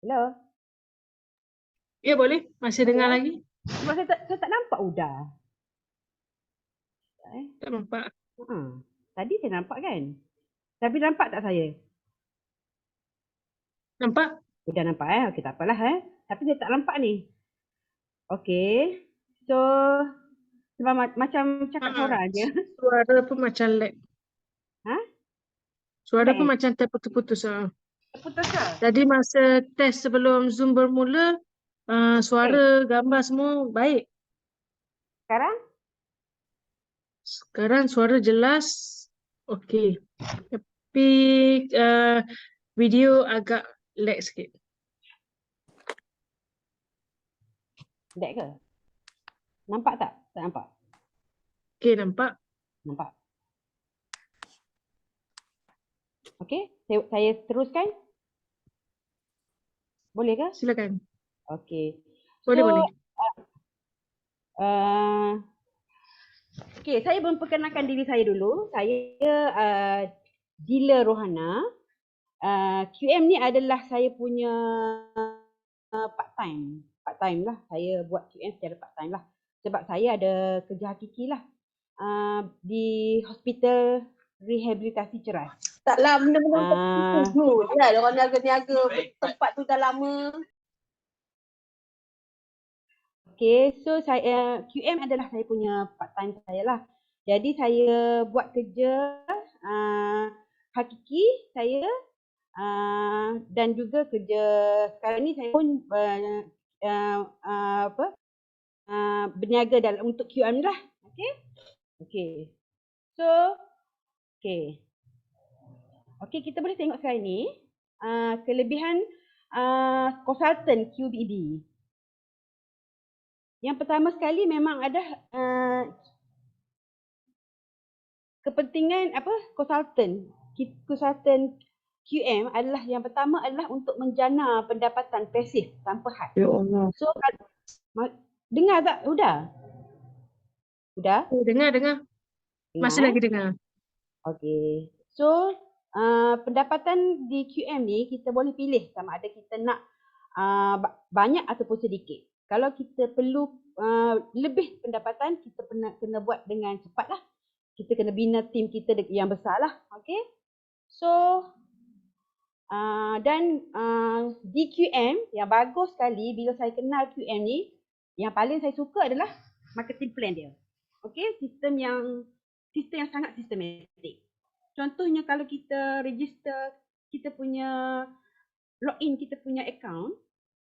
Hello? Ya boleh, masih dengar lagi? Sebab saya tak nampak Uda. Tak nampak. Tadi saya nampak kan? Tapi nampak tak saya? Nampak? Udah nampak Okey, tak apalah Tapi saya tak nampak ni. Okey. So, sebab macam cakap seorang je. Suara pun macam lag. Ha? Suara Lag pun macam terputus-putus. Putus ke? Tadi masa test sebelum Zoom bermula, suara, gambar semua baik. Sekarang? Sekarang suara jelas. Okey. Tapi video agak lag sikit. Lag ke? Nampak tak? Tak nampak? Okey, nampak. Nampak. Okey, saya teruskan? Boleh ke? Silakan. Okey. Boleh, So, boleh. Okey, saya memperkenalkan diri saya dulu. Saya Dila Rohana. QM ni adalah saya punya part time. Part time lah. Saya buat QM secara part time lah. Sebab saya ada kerja hakiki lah. Di hospital rehabilitasi ceras. Taklah benda-benda dulu. Ya, orang niaga-niaga tempat tu dah lama. Okay, so saya QM adalah saya punya part time saya lah. Jadi saya buat kerja hakiki saya dan juga kerja sekarang ni saya pun berniaga dalam untuk QM lah. Okay. Okay. So, okay. Okay, kita boleh tengok sekarang ni kelebihan konsultan QBD. Yang pertama sekali memang ada kepentingan konsultan QM adalah yang pertama adalah untuk menjana pendapatan pasif tanpa had. Ya Allah. So dengar tak? Udah? Dengar. Masih lagi dengar. Okey. So pendapatan di QM ni kita boleh pilih sama ada kita nak banyak ataupun sedikit. Kalau kita perlu lebih pendapatan, kita kena buat dengan cepat lah. Kita kena bina tim kita yang besar lah. Okay. So, dan di QM yang bagus sekali bila saya kenal QM ni, yang paling saya suka adalah marketing plan dia. Okay, sistem yang sangat sistematik. Contohnya kalau kita register kita punya login kita punya account,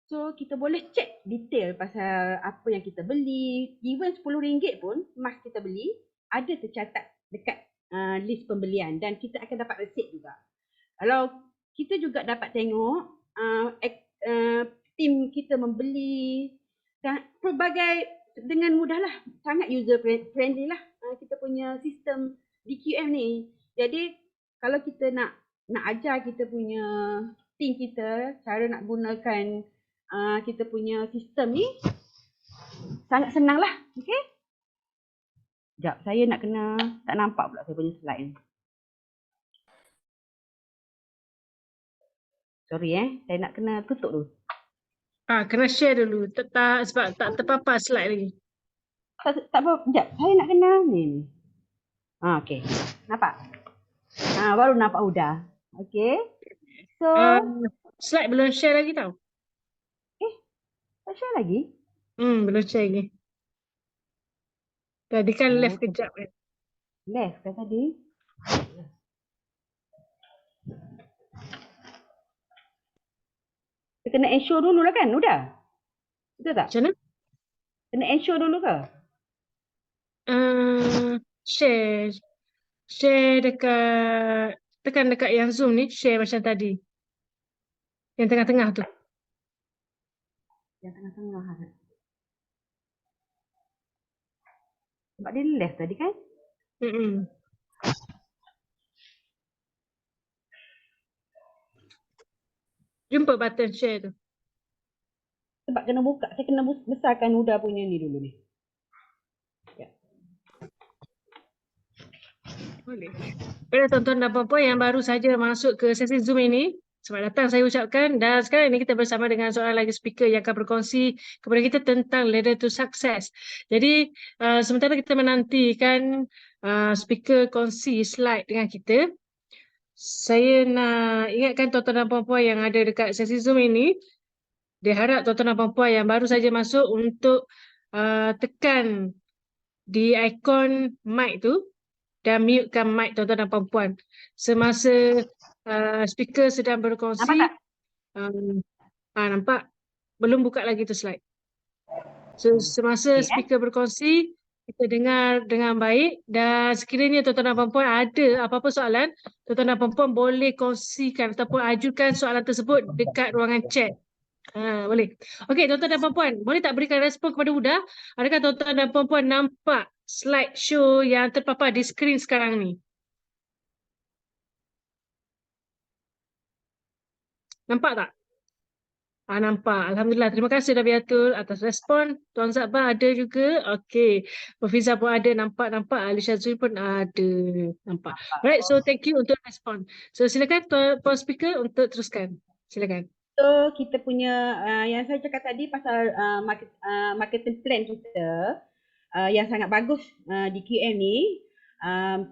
so kita boleh check detail pasal apa yang kita beli. Even RM10 pun emas kita beli ada tercatat dekat list pembelian dan kita akan dapat resit juga. Kalau kita juga dapat tengok tim kita membeli pelbagai dengan mudah lah, sangat user friendly lah kita punya sistem DQM ni. Jadi kalau kita nak ajar kita punya tim kita cara nak gunakan kita punya sistem ni, sangat senang lah. Okay. Sekejap, saya nak kena, tak nampak pula saya punya slide ni. Sorry saya nak kena tutup dulu. Kena share dulu. Sebab tak terpapar slide lagi. Tak apa, sekejap. Saya nak kena ni. Okey. Nampak? Baru nampak Uda. Okey. So, slide belum share lagi tau. tak share lagi? Belum share lagi. Tadi kan left kejap kan. Left kan tadi? Kita kena ensure dulu lah kan, Uda? Betul tak? Macam mana? Kena ensure dulu ke? Share dekat, tekan dekat yang Zoom ni, share macam tadi. Yang tengah-tengah tu. Yang tengah-tengah. Sebab dia left tadi kan? Jumpa button share tu. Sebab kena buka, saya kena besarkan Uda punya ni dulu ni. Ya. Boleh. Pada tuan-tuan dan puan-puan yang baru saja masuk ke sesi Zoom ini, Selamat datang saya ucapkan, dan sekarang ini kita bersama dengan seorang lagi speaker yang akan berkongsi kepada kita tentang ladder to success. Jadi sementara kita menantikan speaker kongsi slide dengan kita, saya nak ingatkan tuan-tuan dan puan-puan yang ada dekat sesi Zoom ini, dia harap tuan-tuan dan puan-puan yang baru saja masuk untuk tekan di ikon mic tu dan mutekan mic tuan-tuan dan puan-puan semasa speaker sedang berkongsi. Nampak tak? Nampak? Belum buka lagi tu slide. So semasa Okey, speaker berkongsi, kita dengar dengan baik, dan sekiranya tuan-tuan dan puan-puan ada apa-apa soalan, tuan-tuan dan puan-puan boleh kongsikan ataupun ajukan soalan tersebut dekat ruangan chat. Boleh. Okey, tuan-tuan dan puan-puan, boleh tak berikan respon kepada Huda? Adakah tuan-tuan dan puan-puan nampak slide show yang terpapar di skrin sekarang ni? Nampak tak? Nampak. Alhamdulillah. Terima kasih Dabi Atul atas respon. Tuan Zabah ada juga. Okey. Profiza pun ada. Nampak. Alisha Zul pun ada. Nampak. Alright. So thank you untuk respon. So silakan Tuan Speaker untuk teruskan. Silakan. So kita punya yang saya cakap tadi pasal marketing plan kita yang sangat bagus di QM ni,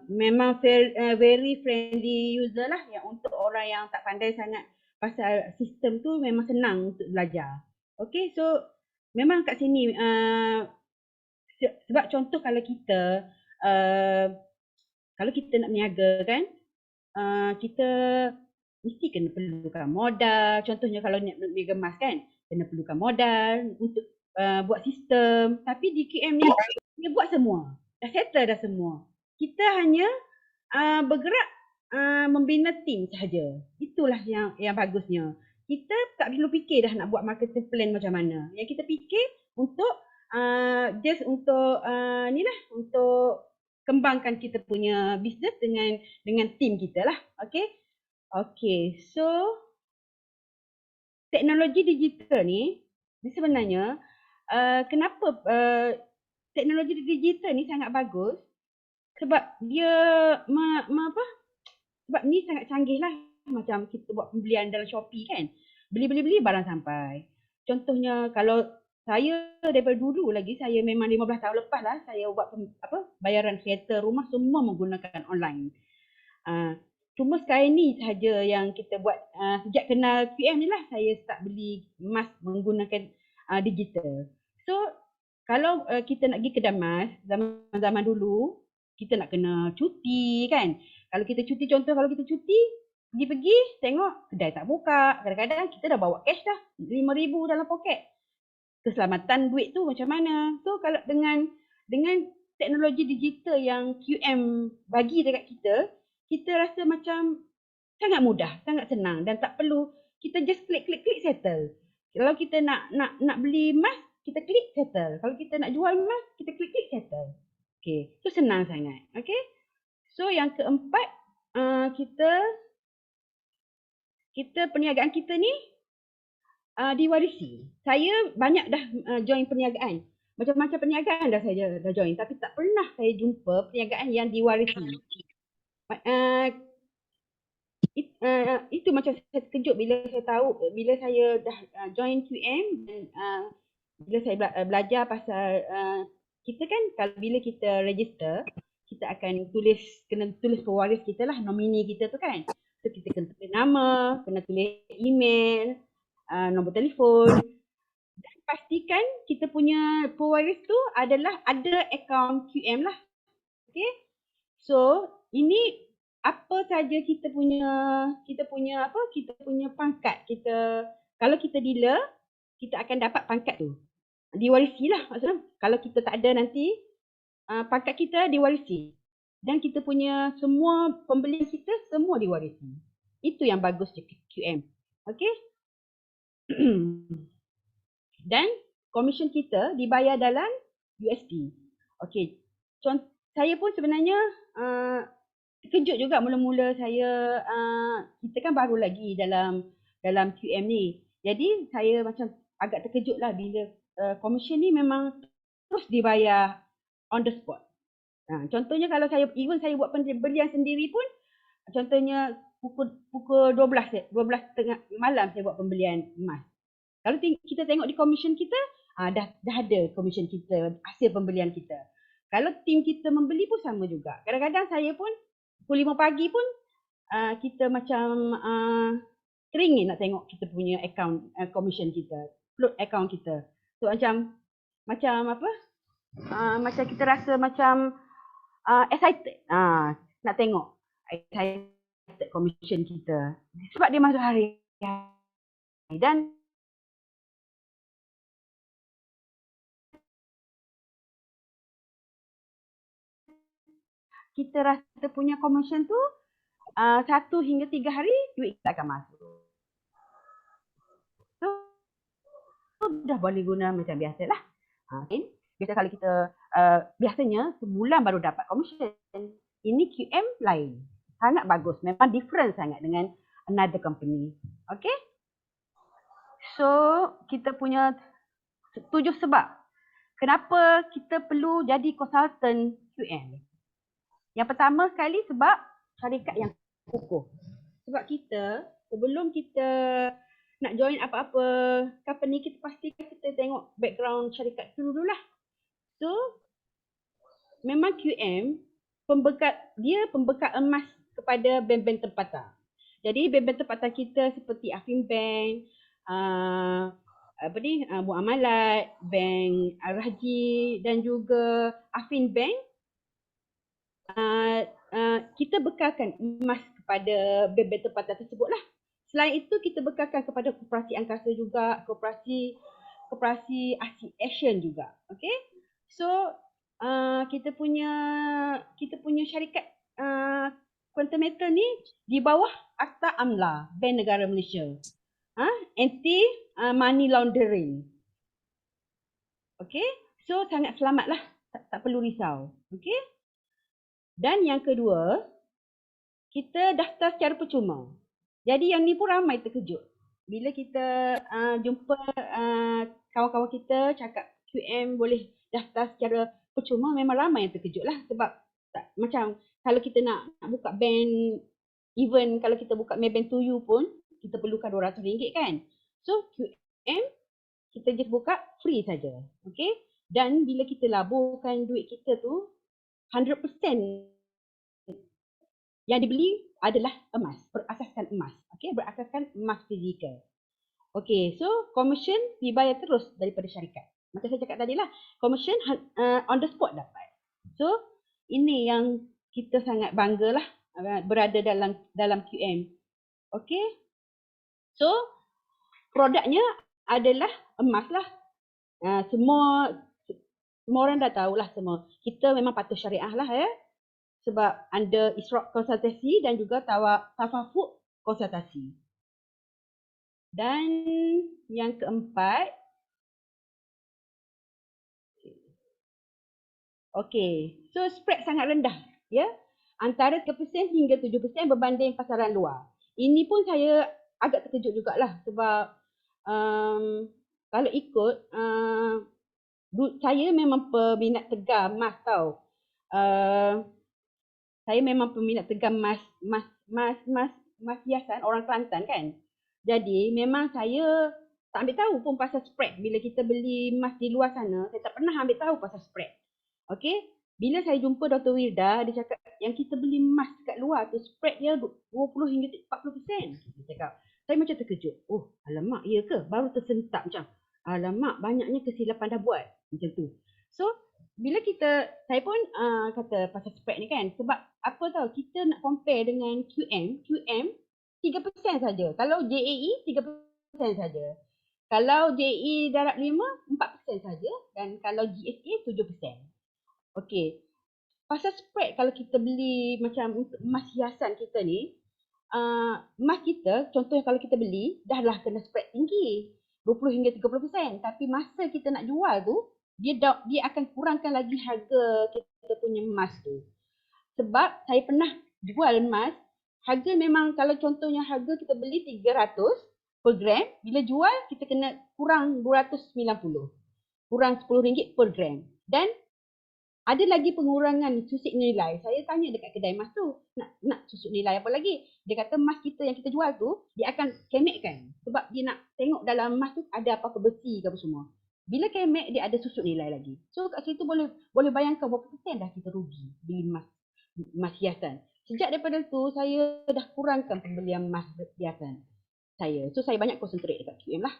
memang very friendly user lah, yang untuk orang yang tak pandai sangat pasal sistem tu memang senang untuk belajar. Okay, so memang kat sini sebab contoh kalau kita nak berniaga kan, kita mesti kena perlukan modal. Contohnya kalau nak berniaga emas kan, kena perlukan modal untuk buat sistem. Tapi di QM ni dia buat semua, dah settle dah semua. Kita hanya bergerak membina tim sahaja. Itulah yang bagusnya. Kita tak perlu fikir dah nak buat marketing plan macam mana. Yang kita fikir untuk just untuk untuk kembangkan kita punya bisnes dengan tim kita lah. Okay, so teknologi digital ni sebenarnya kenapa teknologi digital ni sangat bagus, sebab dia sebab ni sangat canggih lah. Macam kita buat pembelian dalam Shopee kan, beli barang sampai. Contohnya kalau saya daripada dulu lagi, saya memang 15 tahun lepas lah saya buat bayaran kereta, rumah semua menggunakan online. Cuma sekarang ni sahaja yang kita buat, sejak kenal QM ni lah saya start beli emas menggunakan digital. So kalau kita nak pergi kedai emas zaman dulu, kita nak kena cuti kan. Kalau kita cuti, pergi tengok kedai tak buka. Kadang-kadang kita dah bawa cash dah, 5,000 dalam poket. Keselamatan duit tu macam mana? So kalau dengan teknologi digital yang QM bagi dekat kita rasa macam sangat mudah, sangat senang, dan tak perlu kita just klik settle. Kalau kita nak beli emas, kita klik settle. Kalau kita nak jual emas, kita klik settle. Okay, so senang sangat. Okay, so yang keempat, kita perniagaan kita ni diwarisi. Saya banyak dah join perniagaan. Macam-macam perniagaan dah saya dah join, tapi tak pernah saya jumpa perniagaan yang diwarisi. Itu macam saya terkejut bila saya tahu, bila saya dah join QM, dan bila saya belajar pasal kita kan, kalau bila kita register, kita akan kena tulis pewaris kita lah, nomini kita tu kan. So kita kena tulis nama, kena tulis email, nombor telefon, dan pastikan kita punya pewaris tu adalah ada akaun QM lah. Okay, so ini apa saja kita punya pangkat kita. Kalau kita dealer, kita akan dapat pangkat tu, diwarisi lah. Maksudnya kalau kita tak ada nanti, pangkat kita diwarisi, dan kita punya semua pembelian kita semua diwarisi. Itu yang bagus di QM. Okay. Dan komisen kita dibayar dalam USD. Okay, saya pun sebenarnya terkejut juga mula-mula saya, kita kan baru lagi dalam QM ni. Jadi saya macam agak terkejut lah bila komisen ni memang terus dibayar on the spot. Contohnya kalau saya buat pembelian sendiri pun, contohnya pukul 12 tengah malam saya buat pembelian emas. Kalau kita tengok di commission kita, dah ada commission kita, hasil pembelian kita. Kalau tim kita membeli pun sama juga. Kadang-kadang saya pun pukul 5 pagi pun kita macam teringin nak tengok kita punya account commission kita, float account kita. So macam apa? Macam kita rasa macam excited. Nak tengok excited commission kita. Sebab dia masuk hari dan kita rasa kita punya commission tu 1 hingga 3 hari duit kita akan masuk. So dah boleh guna macam biasalah. Okay. Biasa kalau kita biasanya sebulan baru dapat commission. Ini QM lain. Sangat bagus. Memang different sangat dengan another company. Okay. So kita punya 7 sebab kenapa kita perlu jadi konsultan QM. Yang pertama sekali sebab syarikat yang kukuh. Sebab kita sebelum kita nak join apa-apa company, kita pastikan kita tengok background syarikat tu dululah. So memang QM pembekal emas kepada bank-bank tempatan. Jadi bank-bank tempatan kita seperti Affinbank, Muamalat, Bank Al-Rahji dan juga Affinbank, kita bekalkan emas kepada bank-bank tempatan tersebutlah. Selain itu kita bekalkan kepada koperasi angkasa juga, koperasi Asian juga. Okay? So kita punya syarikat Quantum Metal ni di bawah Akta AMLA, Bank Negara Malaysia. Anti money laundering. Okay? So sangat selamatlah, tak perlu risau. Okay? Dan yang kedua, kita daftar secara percuma. Jadi yang ni pun ramai terkejut. Bila kita jumpa kawan-kawan kita cakap QM boleh daftar secara percuma, memang ramai yang terkejut lah. Sebab macam kalau kita nak buka bank, even kalau kita buka Maybank to you pun, kita perlukan RM200 kan. So QM, kita just buka free saja. Okay? Dan bila kita laburkan duit kita tu, 100% yang dibeli adalah emas, berasaskan emas. Okay, berasaskan emas fizikal. Okay, so commission dibayar terus daripada syarikat. Macam saya cakap tadi lah, commission on the spot dapat. So, ini yang kita sangat bangga lah berada dalam QM. Okay, so produknya adalah emas lah. Semua orang dah tahulah semua. Kita memang patuh syariah lah ya. Sebab under Ishraq konsultasi dan juga Tafafuq konsultasi. Dan yang keempat, okay, so spread sangat rendah ya. Antara 3% hingga 7% berbanding pasaran luar. Ini pun saya agak terkejut jugalah sebab kalau ikut saya memang peminat tegar emas tau. Saya memang peminat tegar emas hiasan orang Kelantan kan. Jadi memang saya tak ambil tahu pun pasal spread. Bila kita beli emas di luar sana, saya tak pernah ambil tahu pasal spread. Okay. Bila saya jumpa Dr. Wirda, dia cakap yang kita beli emas kat luar tu spread dia 20 hingga 40%. Dia cakap, saya macam terkejut. Oh, alamak, iya ke? Baru tersentak macam, alamak, banyaknya kesilapan dah buat. Macam tu. So, bila saya pun kata pasal spread ni kan, sebab apa tahu, kita nak compare dengan QM 3% saja. Kalau JAE 3% saja. Kalau JAE darab 5, 4% saja. Dan kalau GSA 7%. Okey. Pasal spread, kalau kita beli macam untuk emas hiasan kita ni, emas kita, contohnya kalau kita beli, dah lah kena spread tinggi. 20 hingga 30%. Tapi masa kita nak jual tu, dia akan kurangkan lagi harga kita punya emas tu. Sebab saya pernah jual emas, harga memang kalau contohnya harga kita beli 300 per gram, bila jual kita kena kurang 290. Kurang RM10 per gram. Dan ada lagi pengurangan susut nilai. Saya tanya dekat kedai emas tu, nak susut nilai apa lagi? Dia kata emas kita yang kita jual tu, dia akan kemekkan. Sebab dia nak tengok dalam emas tu ada apa-apa besi ke apa semua. Bila kemek, dia ada susut nilai lagi. So kat situ boleh bayangkan berapa persen dah kita rugi beli emas hiasan. Sejak daripada tu, saya dah kurangkan pembelian emas hiasan saya. So saya banyak concentrate dekat QM lah.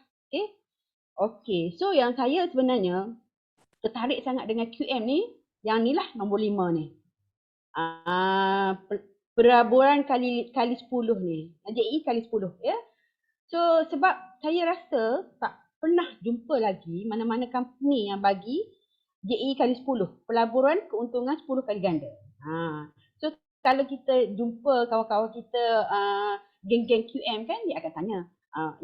Okay, so yang saya sebenarnya tertarik sangat dengan QM ni, yang ni lah nombor 5 ni. Pelaburan kali 10 ni. JE kali 10 ya. So sebab saya rasa tak pernah jumpa lagi mana-mana company yang bagi JE kali 10. Pelaburan keuntungan 10 kali ganda. So kalau kita jumpa kawan-kawan kita geng-geng QM kan, dia akan tanya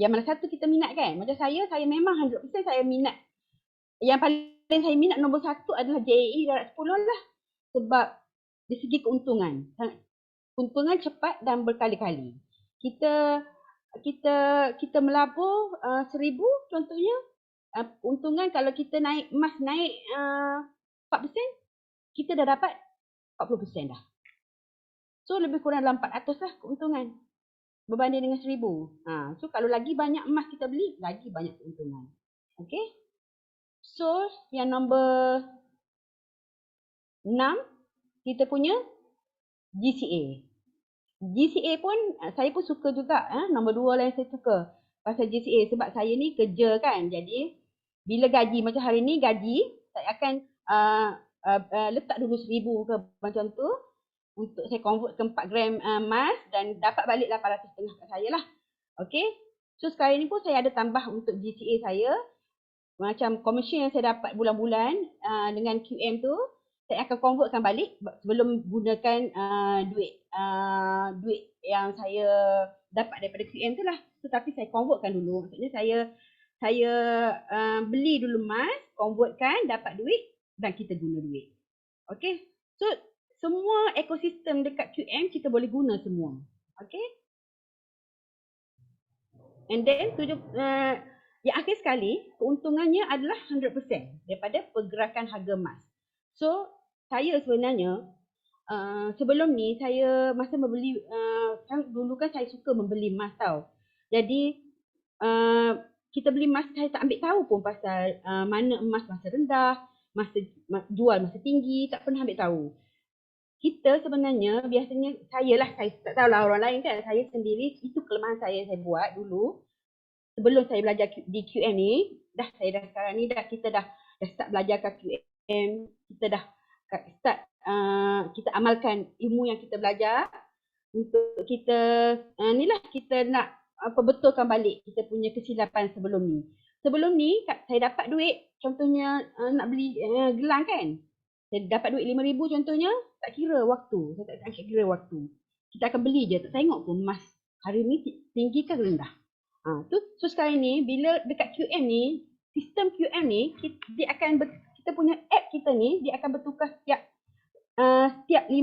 yang mana satu kita minat kan. Macam saya memang 100% saya minat. Yang paling saya minat nombor 1 adalah JE darab 10 lah. Sebab dari segi keuntungan. Keuntungan cepat dan berkali-kali. Kita melabur 1,000 contohnya. Keuntungan kalau kita emas naik 4%, kita dah dapat 40% dah. So lebih kurang dalam 400 lah keuntungan. Berbanding dengan 1,000. So kalau lagi banyak emas kita beli, lagi banyak keuntungan. Okay. So yang nombor 6, kita punya GCA. GCA pun saya pun suka juga. Nombor 2 lah yang saya suka. Pasal GCA sebab saya ni kerja kan. Jadi bila gaji macam hari ni gaji, saya akan letak dulu 1,000 ke macam tu. Untuk saya convert ke 4 gram emas dan dapat balik 800 kat saya lah. Okay. So sekarang ni pun saya ada tambah untuk GCA saya. Macam komisen yang saya dapat bulan-bulan dengan QM tu, saya akan convertkan balik sebelum gunakan duit yang saya dapat daripada QM tu lah. Tetapi saya convertkan dulu. Maksudnya saya beli dulu emas, convertkan, dapat duit dan kita guna duit. Okay. So semua ekosistem dekat QM kita boleh guna semua. Okay. And then yang akhir sekali, keuntungannya adalah 100% daripada pergerakan harga emas. So, saya sebenarnya, sebelum ni, saya masa membeli, dulu kan saya suka membeli emas tau. Jadi, kita beli emas, saya tak ambil tahu pun pasal mana emas masa rendah, jual masa tinggi, tak pernah ambil tahu. Kita sebenarnya, biasanya, saya tak tahulah orang lain kan, saya sendiri, itu kelemahan saya buat dulu. Sebelum saya belajar di QM ni, kita dah start belajar kat QM, kita dah start kita amalkan ilmu yang kita belajar untuk kita kita nak perbetulkan balik kita punya kesilapan sebelum ni. Sebelum ni saya dapat duit, contohnya nak beli gelang kan. Saya dapat duit 5,000 contohnya, tak kira waktu. Saya tak kira waktu. Kita akan beli je, tak tengok pun emas hari ni tinggi ke rendah. So sekarang ni bila dekat QM ni, sistem QM ni kita punya app kita ni dia akan bertukar setiap 5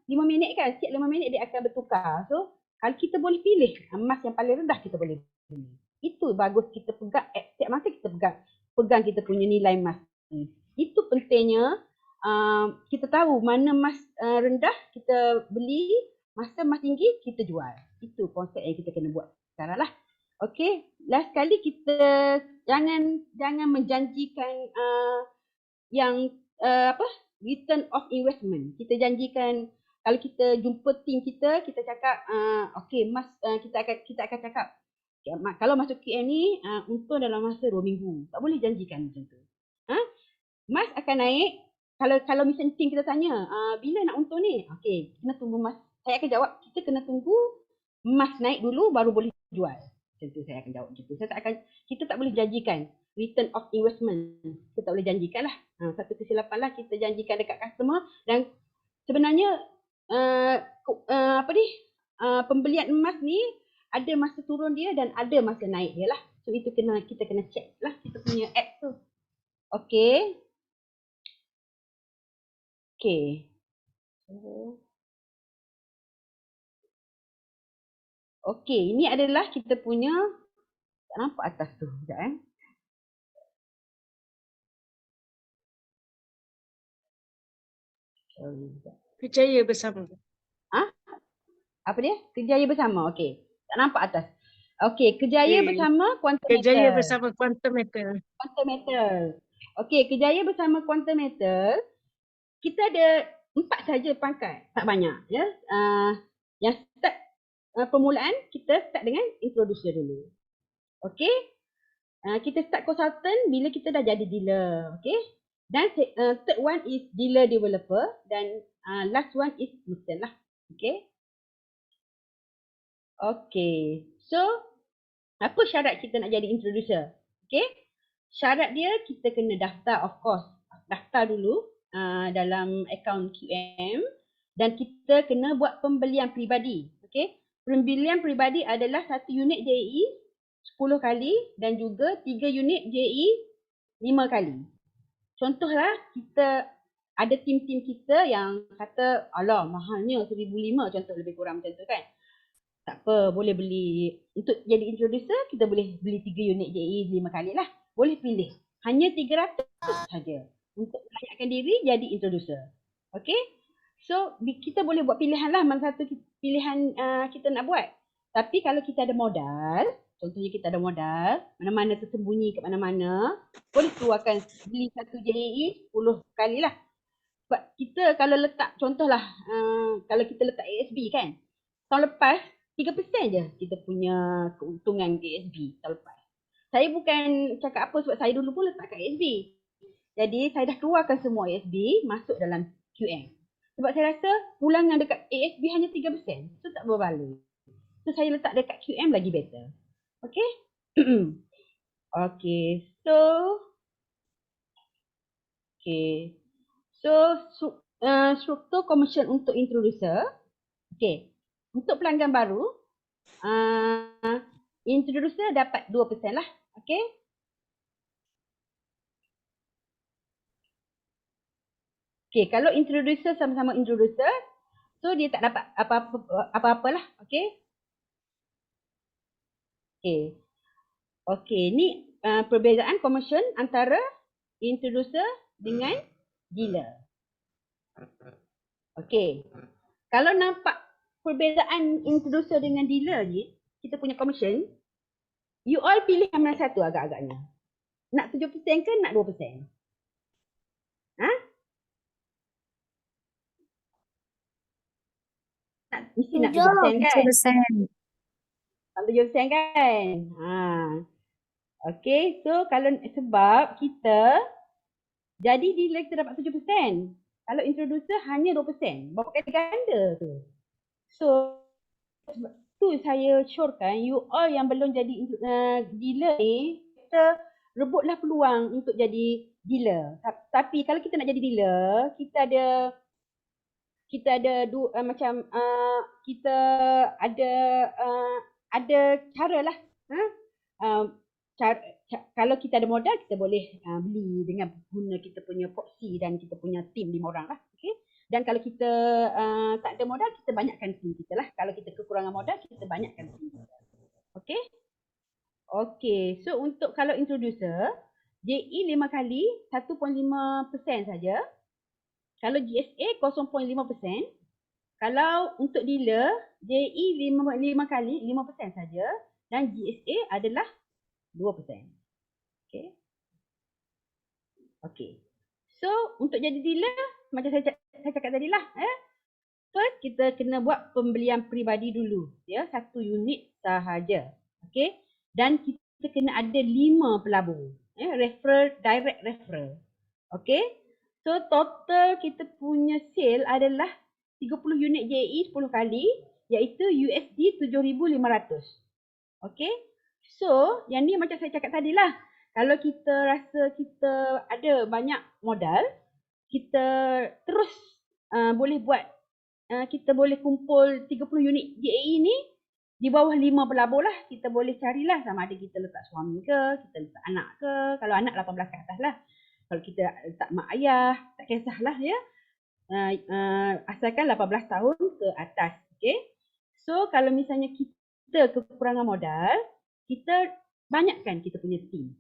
minit kan, setiap 5 minit dia akan bertukar. So kalau kita boleh pilih emas yang paling rendah kita boleh pilih. Itu bagus kita pegang app, setiap masa kita pegang kita punya nilai emas ni. Itu pentingnya kita tahu mana emas rendah kita beli, masa emas tinggi kita jual. Itu konsep yang kita kena buat sekarang lah. Okay, last kali kita jangan menjanjikan yang return of investment. Kita janjikan kalau kita jumpa tim kita cakap okay, emas kita akan cakap kalau masuk QM ni untung dalam masa 2 minggu. Tak boleh janjikan macam tu. Emas akan naik. Kalau misalnya tim kita tanya bila nak untung ni? Okay, kena tunggu emas. Saya akan jawab kita kena tunggu emas naik dulu baru boleh jual. Macam tu saya akan jawab macam tu. Kita tak boleh janjikan return of investment. Kita tak boleh janjikan lah. Satu kesilapan lah kita janjikan dekat customer. Dan sebenarnya pembelian emas ni ada masa turun dia dan ada masa naik dia lah. So itu kita kena check lah kita punya app tu. Okay. Okay, ini adalah kita punya, tak nampak atas tu. Sekejap Sorry. Kerjaya bersama. Apa dia? Kerjaya bersama. Okey. Tak nampak atas. Okey, kerjaya Okay. bersama quantum Kerjaya metal. bersama quantum metal. Quantum metal. Okey, kerjaya bersama quantum metal. Kita ada 4 saja pangkat, tak banyak ya. Yang start permulaan kita start dengan introducer dulu. Okey. Kita start consultant bila kita dah jadi dealer, okey. Dan third one is dealer developer dan last one is merchant lah. Okey. Okey. So, apa syarat kita nak jadi introducer? Okey. Syarat dia kita kena daftar, of course. Daftar dulu dalam akaun QM dan kita kena buat pembelian peribadi. Okey. Pembelian peribadi adalah 1 unit JE 10 kali dan juga 3 unit JE 5 kali. Contohlah kita ada tim-tim kita yang kata alah mahalnya 1,500 contoh lebih kurang macam tu kan. Tak apa, boleh beli untuk jadi introducer kita boleh beli 3 unit JE 5 kali lah. Boleh pilih. Hanya 300 saja untuk melayakkan diri jadi introducer. Okey? So kita boleh buat pilihan lah mana satu pilihan kita nak buat. Tapi kalau kita ada modal, contohnya kita ada modal, mana-mana tersembunyi kat mana-mana, boleh keluarkan beli satu JE 10 kali lah. Sebab kita kalau letak, contohlah kalau kita letak ASB kan, tahun lepas 3% je kita punya keuntungan ASB tahun lepas. Saya bukan cakap apa sebab saya dulu pun letak kat ASB. Jadi saya dah keluarkan semua ASB masuk dalam QM. Sebab saya rasa pulangan dekat ASB hanya 3%. So tak berbaloi. So saya letak dekat QM lagi better. Okay? Okay. So struktur commission untuk introducer. Okay. Untuk pelanggan baru, introducer dapat 2% lah. Okay. Okay, kalau introducer sama-sama introducer, so dia tak dapat apa-apa lah. Okay. Okay. Okay, ni perbezaan commission antara introducer dengan dealer. Okay. Kalau nampak perbezaan introducer dengan dealer ni, kita punya commission, you all pilih yang mana satu agak-agaknya. Nak 7% ke nak 2%? Mesti nak 7% kan? 7%. 7% kan? Okay, so kalau sebab kita jadi dealer kita dapat 7%. Kalau introducer hanya 2%. Berapa kali ganda tu? So, tu saya syorkan you all yang belum jadi dealer ni, kita rebutlah peluang untuk jadi dealer. Tapi kalau kita nak jadi dealer, kita ada kita ada cara lah. Kalau kita ada modal, kita boleh beli dengan guna kita punya proxy dan kita punya tim 5 orang lah. Okay? Dan kalau kita tak ada modal, kita banyakkan tim kita lah. Kalau kita kekurangan modal, kita banyakkan tim kita. Okay? Okay, so untuk kalau introducer, JE 5 kali 1.5% saja. Kalau GSA 0.5%. Kalau untuk dealer, JE 5 kali 5% saja. Dan GSA adalah 2%. Okay. Okay. So, untuk jadi dealer, macam saya cakap tadi lah. First, kita kena buat pembelian peribadi dulu. Ya, 1 unit sahaja. Okay. Dan kita kena ada 5 pelabur. Direct referral. Okay. So, total kita punya sale adalah 30 unit JE 10 kali, iaitu USD 7,500. Okay. So, yang ni macam saya cakap tadi lah. Kalau kita rasa kita ada banyak modal, kita terus boleh buat, kita boleh kumpul 30 unit JE ni di bawah 5 pelabur lah. Kita boleh carilah sama ada kita letak suami ke, kita letak anak ke. Kalau anak 18 ke atas lah. Kalau kita letak mak ayah, tak kisahlah ya. Asalkan 18 tahun ke atas. Okay. So, kalau misalnya kita kekurangan modal, kita banyakkan kita punya tim.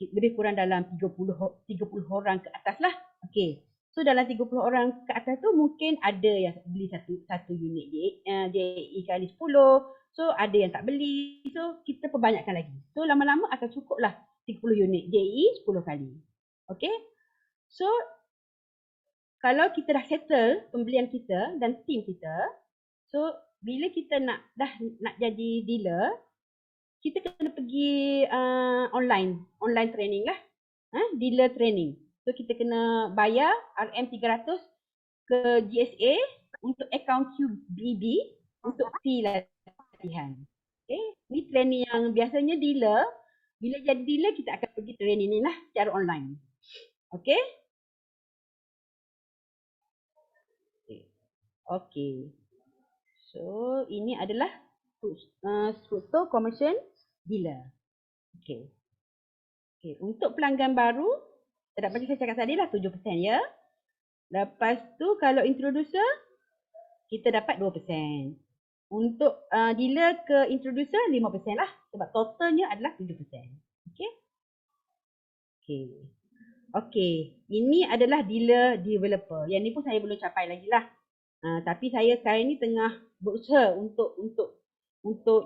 Lebih kurang dalam 30 orang ke atas lah. Okay. So dalam 30 orang ke atas tu mungkin ada yang beli satu unit JE kali 10. So ada yang tak beli. So kita perbanyakkan lagi. So lama-lama akan cukup lah 30 unit JE 10 kali. Okay. So kalau kita dah settle pembelian kita dan tim kita, so bila kita nak jadi dealer, kita kena pergi online training lah. Dealer training. So kita kena bayar RM300 ke GSA untuk account QBB untuk fee latihan. Okay. Ni training yang biasanya dealer, bila jadi dealer kita akan pergi training ni lah secara online. Okay. Okay. So ini adalah struktur commission dealer. Okay. Okay. Untuk pelanggan baru, macam saya cakap tadi lah 7% ya. Lepas tu kalau introducer, kita dapat 2%. Untuk dealer ke introducer 5% lah. Sebab totalnya adalah 7%. Okay. Okay. Okay. Ini adalah dealer developer. Yang ni pun saya belum capai lagi lah. Tapi saya sekarang ni tengah berusaha untuk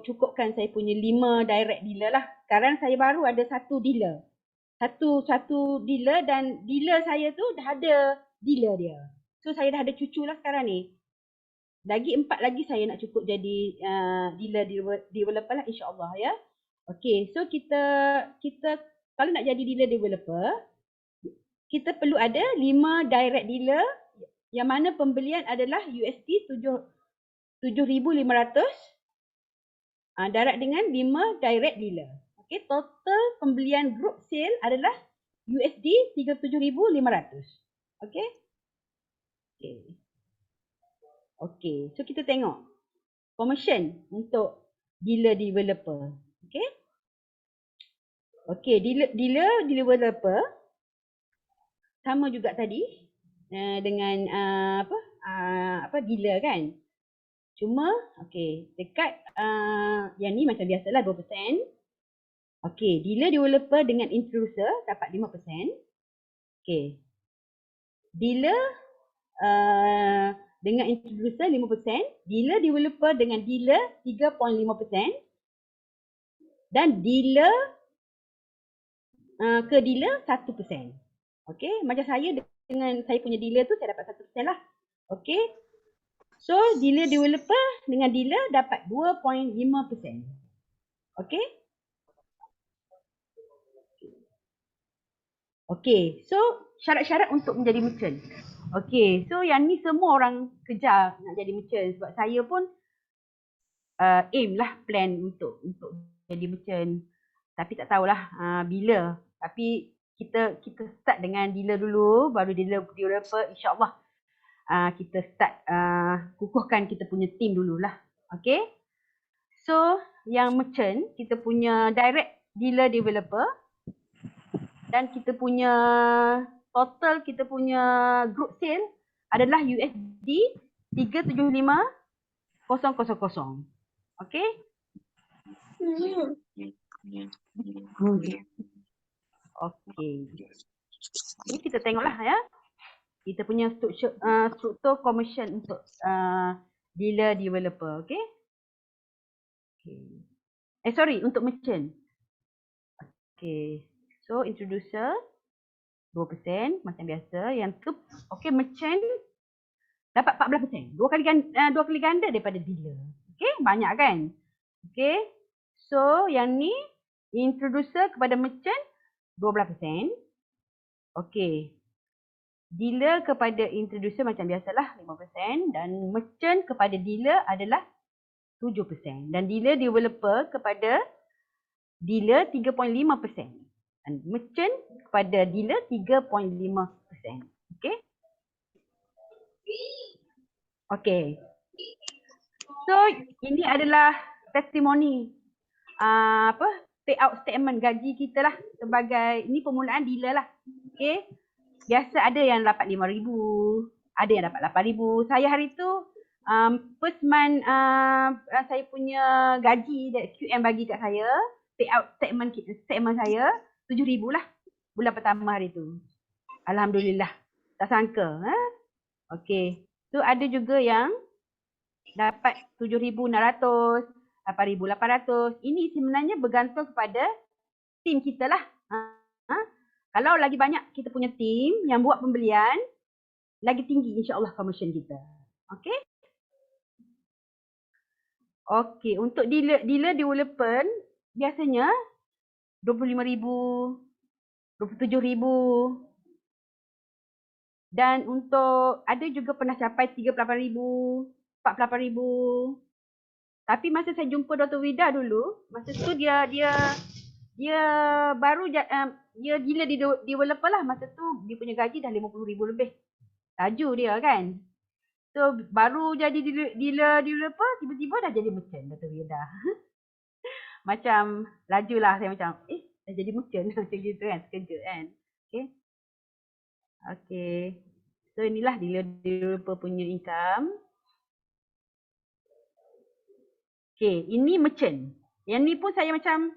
cukupkan saya punya 5 direct dealer lah. Sekarang saya baru ada satu dealer. Satu dealer dan dealer saya tu dah ada dealer dia. So saya dah ada cucu lah sekarang ni. Lagi 4 lagi saya nak cukup jadi dealer developer lah insya-Allah ya. Okay, so kita kalau nak jadi dealer developer, kita perlu ada 5 direct dealer yang mana pembelian adalah USD 7,500 darab dengan 5 direct dealer. Okay, total pembelian group sale adalah USD 37,500. Okay. Okay, so kita tengok commission untuk dealer developer. Okay. Okay, dealer developer sama juga tadi dengan dealer kan. Cuma okay, dekat yang ni macam biasalah 2%. Okay, dealer developer dengan introducer dapat 5%. Okay. Dealer dengan introducer 5%, dealer developer dengan dealer 3.5% dan dealer ke dealer 1%. Okay, macam saya dengan saya punya dealer tu saya dapat 1% lah. Okay. So, dealer developer dengan dealer dapat 2.5%. Okay. Okay, so syarat-syarat untuk menjadi merchant. Okay, so yang ni semua orang kejar nak jadi merchant sebab saya pun aim lah plan untuk jadi merchant. Tapi tak tahulah bila. Tapi kita start dengan dealer dulu, baru dealer developer insya-Allah kita start kukuhkan kita punya team dululah. Okay. So yang merchant kita punya direct dealer developer dan kita punya total kita punya group sale adalah USD 375,000. Okay. Okay. Ini kita tengoklah ya. Kita punya struktur commission untuk dealer developer. Okay. Sorry, untuk merchant. Okay. So, introducer 2% macam biasa. Yang tu, okay, merchant dapat 14%. Dua kali ganda daripada dealer. Okay, banyak kan? Okay. So, yang ni introducer kepada merchant 12%. Okay. Dealer kepada introducer macam biasalah 5% dan merchant kepada dealer adalah 7%. Dan dealer developer kepada dealer 3.5%. Dan merchant kepada dealer 3.5%. Okay. Okay. So ini adalah testimoni payout statement gaji kita lah sebagai ini permulaan dealer lah. Okay. Biasa ada yang dapat 5,000, ada yang dapat 8,000. Saya hari tu first month saya punya gaji dari QM bagi kat saya, payout statement saya 7,000 lah bulan pertama hari tu. Alhamdulillah. Tak sangka. Okey. So ada juga yang dapat 7,600, 8,800. Ini sebenarnya bergantung kepada tim kita lah. Kalau lagi banyak kita punya tim yang buat pembelian, lagi tinggi insya-Allah commission kita. Okey? Okey, untuk dealer developer biasanya 25,000, 27,000. Dan untuk ada juga pernah capai 38,000, 48,000. Tapi masa saya jumpa Dr. Wida dulu, masa tu dia baru dia gila developer lah. Masa tu dia punya gaji dah 50,000 lebih. Laju dia kan. So baru jadi dealer developer, tiba-tiba dah jadi merchant Dr. Wida. Macam laju lah saya macam dah jadi merchant macam gitu kan, sekejap kan. Okay. Okay. So inilah developer punya income. Okay, ini merchant. Yang ni pun saya macam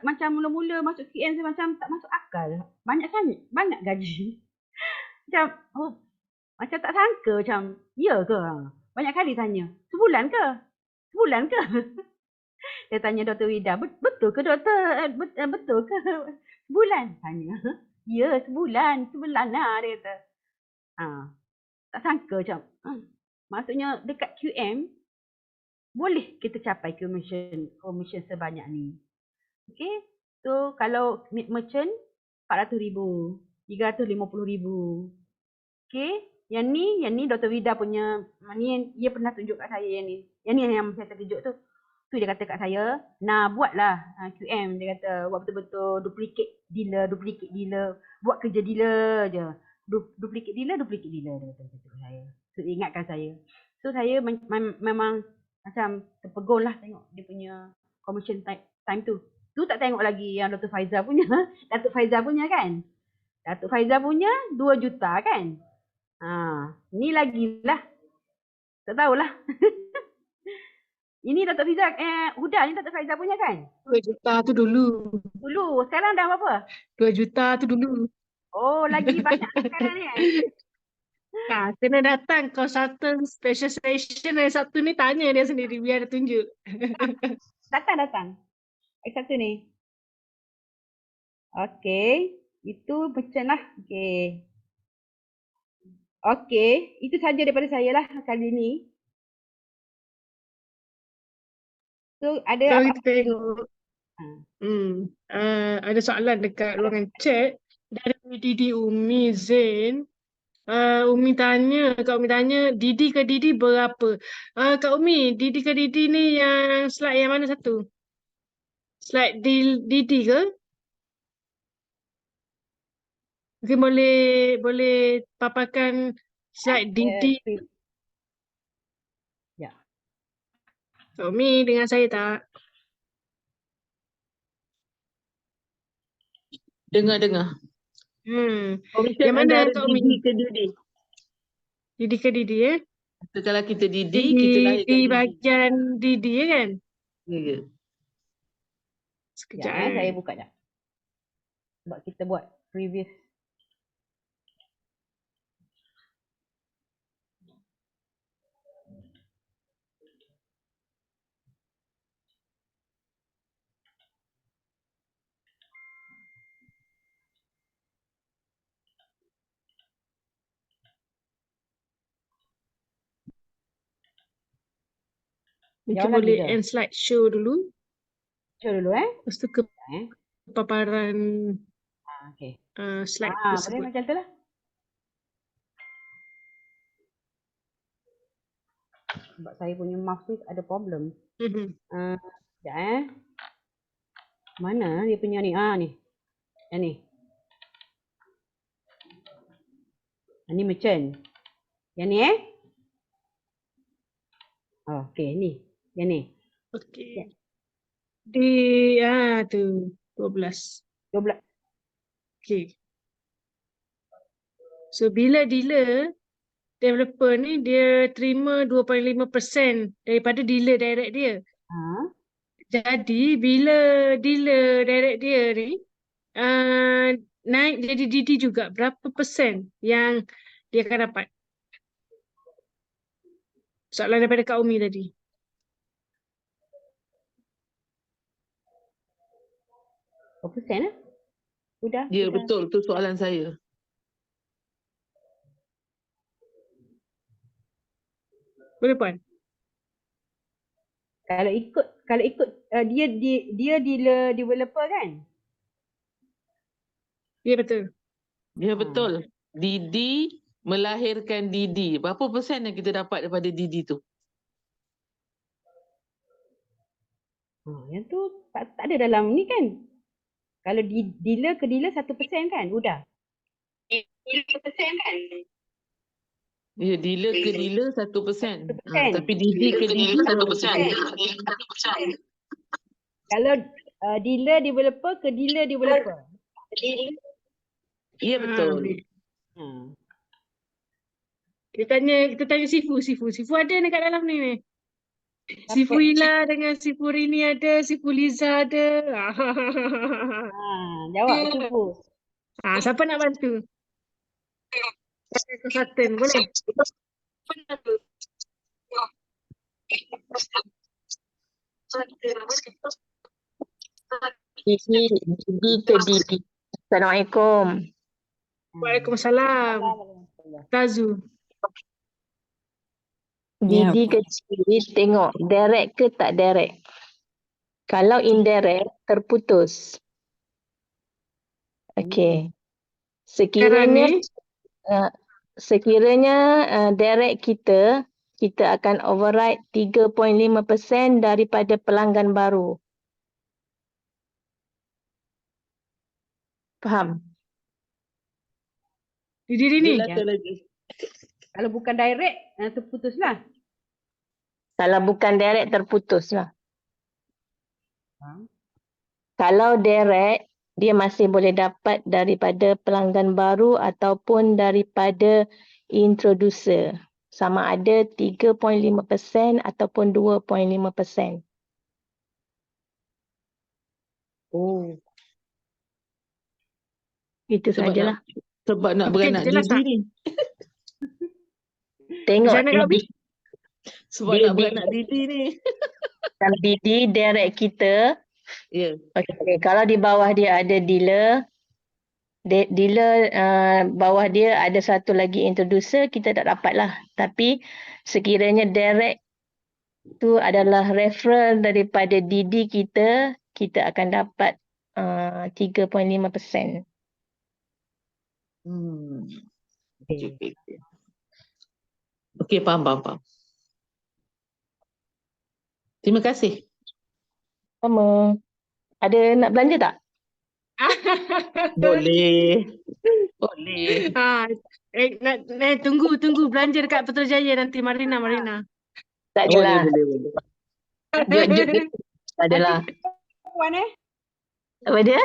macam mula-mula masuk QM saya macam tak masuk akal. Banyak gaji. Macam tak sangka macam, ya ke? Banyak kali tanya, sebulan ke? Dia tanya Dr. Wida, betul ke doktor? Betul ke? Sebulan? Tanya. Ya, sebulan lah dia kata. Tak sangka macam, maksudnya dekat QM, boleh kita capai commission sebanyak ni. Okay, so kalau merchant 400,000, 350,000. Okay, yang ni Dr. Wida punya, ni dia pernah tunjuk kat saya yang ni. Yang ni yang saya terkejut tu. Tu dia kata kat saya, buatlah QM. Dia kata buat betul-betul duplicate dealer. Buat kerja dealer je. Duplicate dealer dia kata kat saya. So ingatkan saya. So saya memang macam terpegun lah tengok dia punya commission time tu. Tu tak tengok lagi yang Dr. Faizal punya. Datuk Faizal punya kan. Datuk Faizal punya 2 juta kan. Ni lagi lah. Tak tahulah. Ini Datuk Faizal, Huda ni Datuk Faizal punya kan? 2 juta tu dulu. Sekarang dah berapa? 2 juta tu dulu. Oh, lagi banyak sekarang ni kan? Kena datang consultant specialization hari Sabtu ni, tanya dia sendiri biar dia tunjuk. Datang. Satu ni. Okey, itu macam lah. Okey, itu saja daripada saya lah kali ni. So ada Kalau apa? kita tengok, ada soalan dekat ruangan chat dari Didi Umi Zain. Umi tanya, Kak Umi tanya, Didi ke Didi berapa? Kak Umi, Didi ke Didi ni yang slide yang mana satu? Slide Didi ke? Mungkin boleh paparkan slide Didi. Ya. Kak Umi dengan saya tak? Dengar. Yang mana Kak Umi? Didi ke Didi? Didi ke Didi So, kalau kita Didi, Di kita lahirkan Didi. bahagian Didi kan? Ya. Sekejap saya buka jap. Sebab kita buat previous. Mungkin Jauh boleh lagi ke? end slide show dulu. Show dulu Lepas tu ke paparan okey. slide Boleh tersebut. macam tu lah. Sebab saya punya mouse ni ada problem. Sekejap Mana dia punya ni? Ni. Yang ni. Ni merchant. Yang ni okey, ni. Yang ni. Okey. Tu 12. 12. Okey. So bila developer ni dia terima 2.5% daripada dealer direct dia. Jadi bila dealer direct dia ni naik jadi DD juga, berapa persen yang dia akan dapat? Soalan daripada Kak Umi tadi. Berapa persen lah? Udah. Ya, kita- betul. Tu soalan saya. Boleh Puan? Kalau ikut dia dealer developer kan? Ya betul. Ya, betul. Didi melahirkan Didi. Berapa persen yang kita dapat daripada Didi tu? Yang tu tak ada dalam ni kan? Kalau dealer ke dealer 1% kan? Udah. Ya, dealer ke dealer 1%. 1%. Tapi Didi ke Didi 1%. Kalau dealer developer ke dealer developer. Ya, betul. Hmm. Kita tanya Sifu. Sifu ada dekat dalam ni. Sifu Ila dengan Sifu Rini ada, Sifu Liza ada. Jawab Sifu. Siapa nak bantu? Konsultan boleh? Didi ke Didi. Assalamualaikum. Waalaikumsalam. Tazu. Didi kecil tengok direct ke tak direct. Kalau indirect terputus. Okey. Sekarang ni, Sekiranya direct kita akan override 3.5% daripada pelanggan baru. Faham? di diri ni. Jelaskan lagi. Kalau bukan direct, terputuslah. Kalau bukan direct terputus lah. Kalau direct, dia masih boleh dapat daripada pelanggan baru ataupun daripada introducer. Sama ada 3.5% ataupun 2.5%. Oh. Itu sajalah. Sebab nak Okey, beranak jelas Didi tak? ni. Tengok Macam mana, Kak Umi? Didi. Sebab Dia nak beranak Didi ni. Kalau Didi direct kita, Ya. okay, kalau di bawah dia ada dealer, dealer bawah dia ada satu lagi introducer, kita tak dapat lah. Tapi sekiranya direct tu adalah referral daripada Didi kita akan dapat 3.5%. Okey, faham. Terima kasih. Sama. Ada nak belanja tak? Boleh. Tunggu belanja dekat Putrajaya nanti, Marina. Tak adalah. Boleh. Jod. Adalah. Puan Apa dia?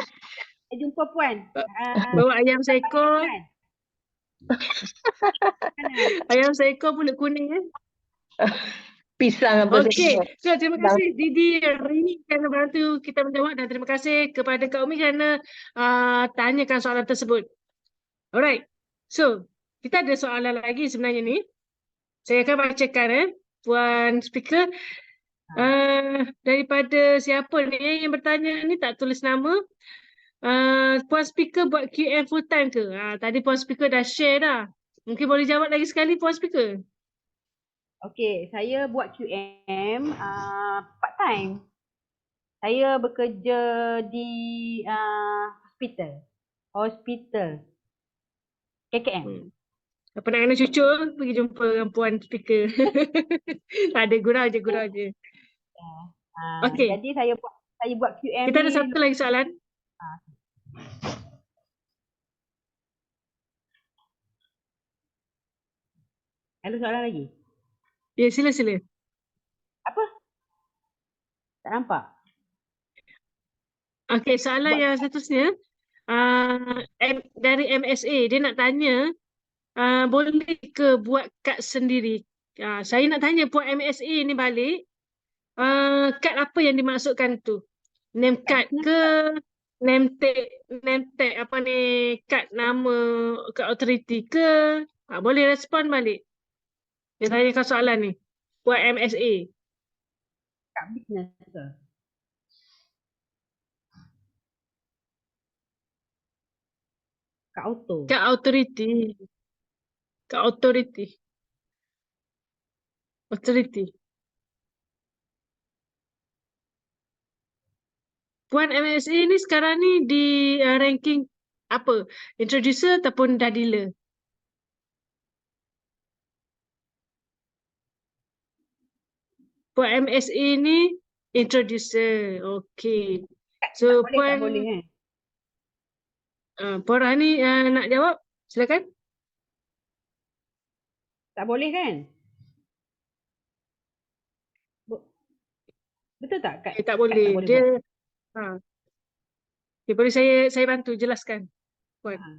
jumpa Puan. Bawa ayam seekor. Ayam seekor pulut kuning. Pisang apa Okey, saja. terima kasih Didi Rini kerana bantu kita menjawab dan terima kasih kepada Kak Umi kerana tanyakan soalan tersebut. Alright, so kita ada soalan lagi sebenarnya ni. Saya akan bacakan Puan Speaker. Daripada siapa ni yang bertanya ni, tak tulis nama. Puan Speaker buat QM full time ke? Tadi Puan Speaker dah share dah. Mungkin boleh jawab lagi sekali Puan Speaker. Okey, saya buat QM part time. Saya bekerja di hospital KKM. Apa nak kena cucu, pergi jumpa dengan Puan Speaker. Tak ada, gurau je. Okey. Jadi saya buat QM. Kita ada satu lagi soalan. Ada soalan lagi? Ya, sila. Apa? Tak nampak. Okey, soalan yang seterusnya. Dari MSA, dia nak tanya, boleh ke buat kad sendiri? Saya nak tanya Puan MSA ni balik, kad apa yang dimaksudkan tu? Name card ke? name tag apa ni, kad nama kad authority ke? Boleh respon balik. Dia tanyakan soalan ni. Buat MSA. Kat business ke? Kat auto. Kad authority. Kad authority. Authority. Puan MSA ni sekarang ni di ranking apa? Introducer ataupun dah dealer? Puan MSA ni introducer. Okay. So Tak boleh, tak boleh kan? Puan Rahani nak jawab? Silakan. Tak boleh kan? Betul tak? Tak boleh. Tak boleh Dia buat. okay, boleh saya bantu jelaskan. Puan. Ha.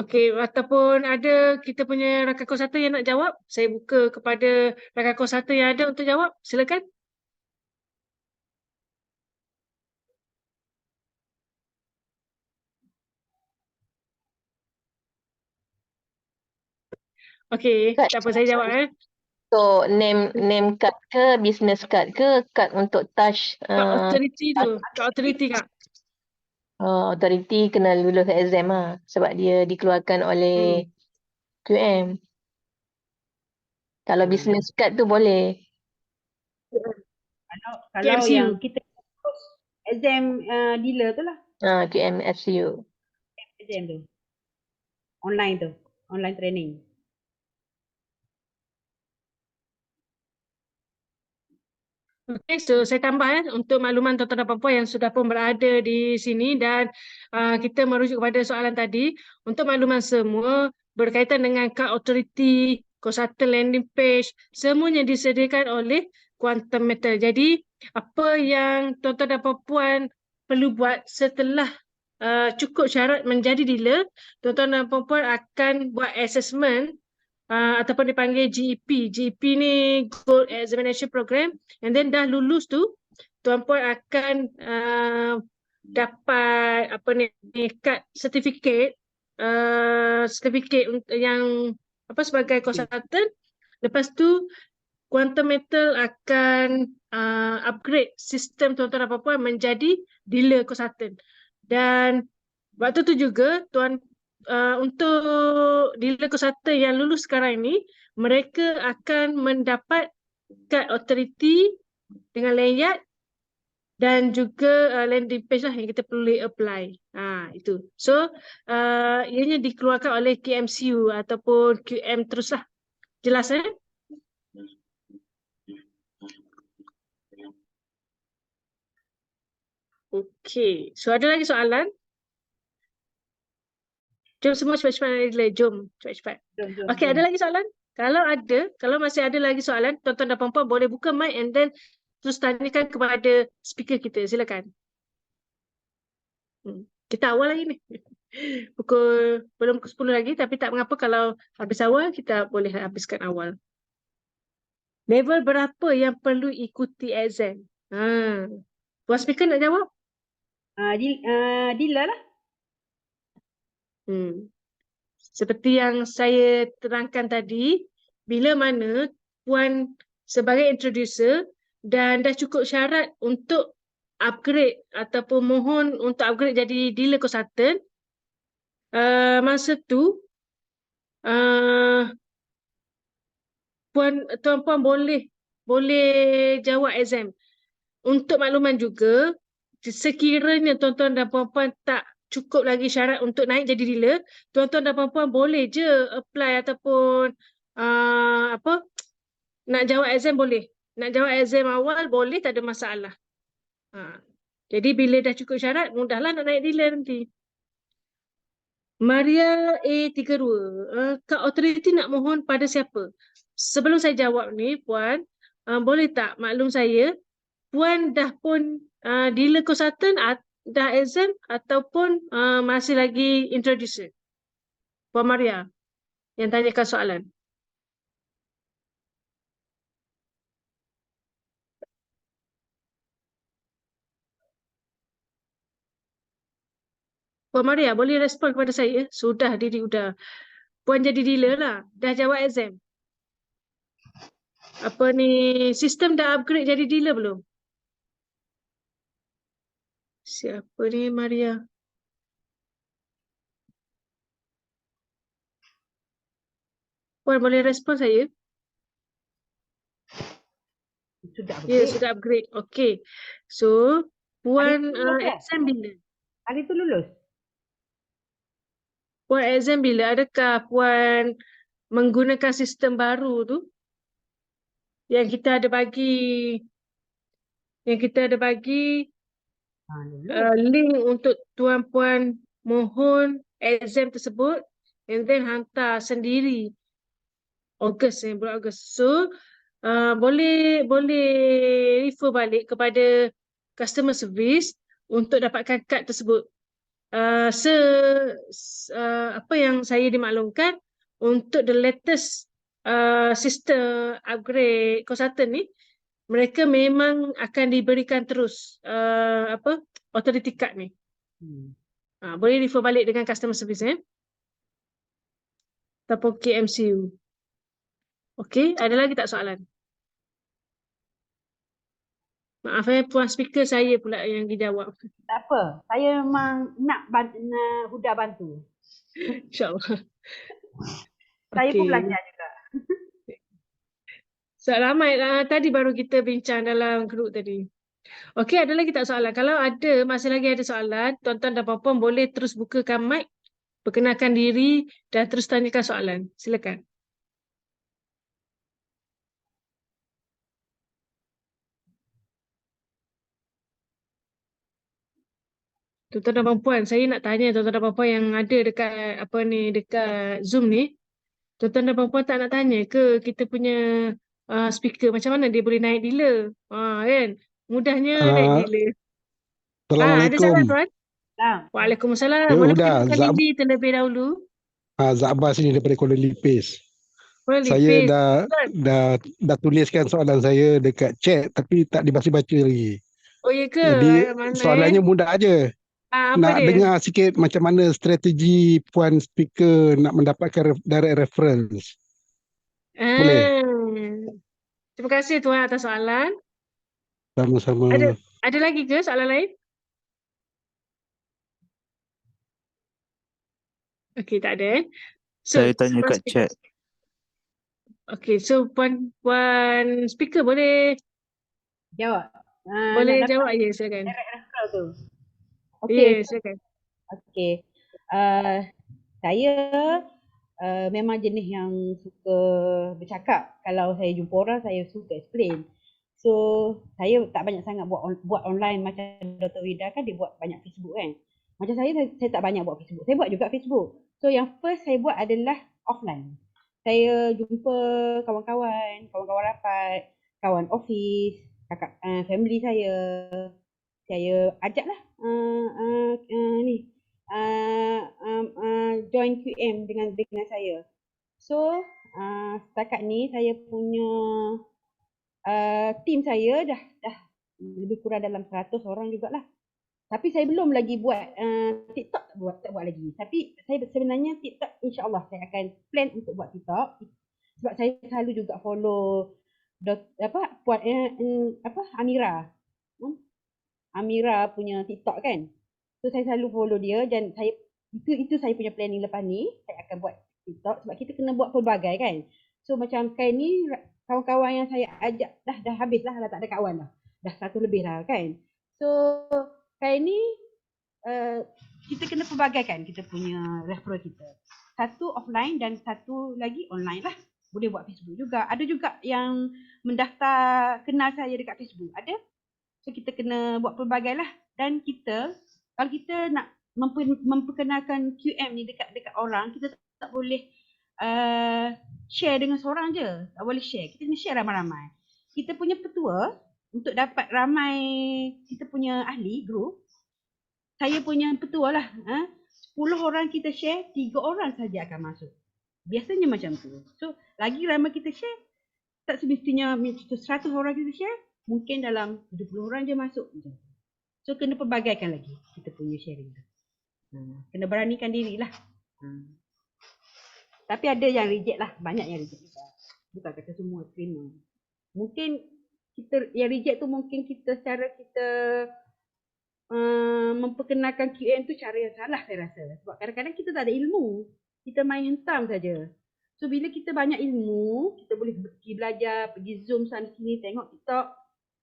Okey, ataupun ada kita punya rakan kos 1 yang nak jawab. Saya buka kepada rakan kos 1 yang ada untuk jawab. Silakan. Okey, Kad tak apa saya jawab untuk name card ke, business card ke, kad untuk touch Kak authority tu. Kak authority Kak. authority kena lulus exam lah. Sebab dia dikeluarkan oleh QM. Kalau business card tu boleh. Kalau KMCU. yang kita exam dealer tu lah. QM FCU. Exam tu. Online tu. Online training. Okey, so saya tambah untuk makluman tuan-tuan dan puan-puan yang sudah pun berada di sini dan kita merujuk kepada soalan tadi. Untuk makluman semua berkaitan dengan kad authority, consultant landing page, semuanya disediakan oleh Quantum Metal. Jadi, apa yang tuan-tuan dan puan-puan perlu buat setelah cukup syarat menjadi dealer, tuan-tuan dan puan-puan akan buat assessment ataupun dipanggil GEP. GEP ni Gold Examination Program, and then dah lulus tu, tuan-puan akan dapat apa ni, kad sertifikat yang apa sebagai consultant. Lepas tu Quantum Metal akan upgrade sistem tuan-tuan dan puan-puan menjadi dealer consultant. Dan waktu tu juga untuk dealer consultant yang lulus sekarang ini, mereka akan mendapat kad authority dengan lanyard dan juga landing page lah yang kita perlu apply. Itu. So, ianya dikeluarkan oleh KMCU ataupun QM teruslah. Jelas Okey. So, ada lagi soalan? Jom semua cepat-cepat. Jom cepat-cepat. Okey, ada lagi soalan? Kalau masih ada lagi soalan, tuan-tuan dan puan-puan boleh buka mic and then terus tanyakan kepada speaker kita. Silakan. Kita awal lagi ni. Belum pukul 10 lagi, tapi tak mengapa kalau habis awal, kita boleh habiskan awal. Level berapa yang perlu ikuti exam? Puan speaker nak jawab? Dealer lah. Seperti yang saya terangkan tadi, bila mana puan sebagai introducer dan dah cukup syarat untuk upgrade ataupun mohon untuk upgrade jadi dealer consultant, masa tu tuan-puan boleh jawab exam. Untuk makluman juga, sekiranya tuan-tuan dan puan-puan tak cukup lagi syarat untuk naik jadi dealer, tuan-tuan dan puan-puan boleh je apply ataupun nak jawab exam boleh. Nak jawab exam awal boleh, tak ada masalah. Jadi bila dah cukup syarat, mudahlah nak naik dealer nanti. Maria A32, Kak Authority nak mohon pada siapa? Sebelum saya jawab ni, Puan, boleh tak maklum saya, Puan dah pun dealer consultant, dah exam ataupun masih lagi introducer? Puan Maria yang tanyakan soalan. Puan Maria, boleh respon kepada saya? Sudah, Didi sudah. Puan jadi dealer lah. Dah jawab exam. Apa ni, sistem dah upgrade jadi dealer belum? Siapa ni Maria? Puan boleh respon saya? Sudah Ya, upgrade. sudah upgrade. Okey. So, Hari Puan tu lulus kan? exam bila? Hari tu lulus. Puan exam bila? Adakah Puan menggunakan sistem baru tu? Yang kita ada bagi, Lulus. link untuk tuan-puan mohon exam tersebut and then hantar sendiri bulan Ogos. So, boleh refer balik kepada customer service untuk dapatkan kad tersebut. Apa yang saya dimaklumkan untuk the latest sistem upgrade consultant ni, mereka memang akan diberikan terus authority card ni. Boleh refer balik dengan customer service ataupun KMCU. Okey, ada lagi tak soalan? Maaf puan speaker saya pula yang dijawab. Tak apa. Saya memang nak Huda bantu. InsyaAllah. Saya pun Okey. belajar juga. So, ramai tadi baru kita bincang dalam grup tadi. Okey, ada lagi tak soalan? Kalau ada, masih lagi ada soalan, tuan-tuan dan puan-puan boleh terus bukakan mic, perkenalkan diri dan terus tanyakan soalan. Silakan. Tuan-tuan dan puan-puan, saya nak tanya tuan-tuan dan puan-puan yang ada dekat Zoom ni. Tuan-tuan dan puan-puan tak nak tanya ke kita punya speaker macam mana dia boleh naik dealer? Kan? Mudahnya naik dealer. Ada soalan Assalamualaikum. tuan? Waalaikumsalam. Ya, Boleh Huda, perkenalkan diri terlebih dahulu? Zabas ni daripada Kuala Lipis. Kuala Saya Lipis. dah tuliskan soalan saya dekat chat tapi tak dibaca-baca lagi. Oh ya ke? Jadi Mana soalannya mudah aja. apa Nak dia? dengar sikit macam mana strategi puan speaker nak mendapatkan direct reference. Boleh? Terima kasih tuan atas soalan. Sama-sama. Ada lagi ke soalan lain? Okey, tak ada. So, Saya tanya kat chat. Okey, so puan speaker boleh Jawab. boleh nak jawab ya, silakan. direct referral tu. Ya, silakan. Okey. Saya memang jenis yang suka bercakap. Kalau saya jumpa orang, saya suka explain. So, saya tak banyak sangat buat online macam Dr. Wida kan dia buat banyak Facebook kan. Macam saya tak banyak buat Facebook. Saya buat juga Facebook. So, yang first saya buat adalah offline. Saya jumpa kawan-kawan rapat, kawan office, kakak family saya. Saya ajaklah join QM dengan saya. So, setakat ni saya punya team saya dah lebih kurang dalam 100 orang jugalah. Tapi saya belum lagi buat TikTok, tak buat lagi. Tapi saya sebenarnya TikTok insya-Allah saya akan plan untuk buat TikTok sebab saya selalu juga follow Amira. Amira punya TikTok kan. So saya selalu follow dia dan saya itu saya punya planning lepas ni saya akan buat TikTok sebab kita kena buat pelbagai kan. So macam sekarang ni kawan-kawan yang saya ajak dah habis lah tak ada kawan dah. Dah 100 lebih lah kan. So sekarang ni kita kena pelbagaikan kita punya referral kita. Satu offline dan satu lagi online lah. Boleh buat Facebook juga. Ada juga yang mendaftar kenal saya dekat Facebook. Ada. So kita kena buat pelbagai lah. Dan kalau kita nak memperkenalkan QM ni dekat orang, kita tak boleh share dengan seorang je. Tak boleh share. Kita kena share ramai-ramai. Kita punya petua untuk dapat ramai kita punya ahli group. Saya punya petua lah. 10 orang kita share, 3 orang saja akan masuk. Biasanya macam tu. So lagi ramai kita share, tak semestinya 100 orang kita share, mungkin dalam 70 orang je masuk. So kena pelbagaikan lagi kita punya sharing tu. Kena beranikan diri lah. Tapi ada yang reject lah, banyak yang reject juga. Bukan kata semua terima. Mungkin kita yang reject tu mungkin kita secara kita memperkenalkan QM tu cara yang salah saya rasa. Sebab kadang-kadang kita tak ada ilmu. Kita main hentam saja. So bila kita banyak ilmu, kita boleh pergi belajar, pergi Zoom sana sini, tengok TikTok.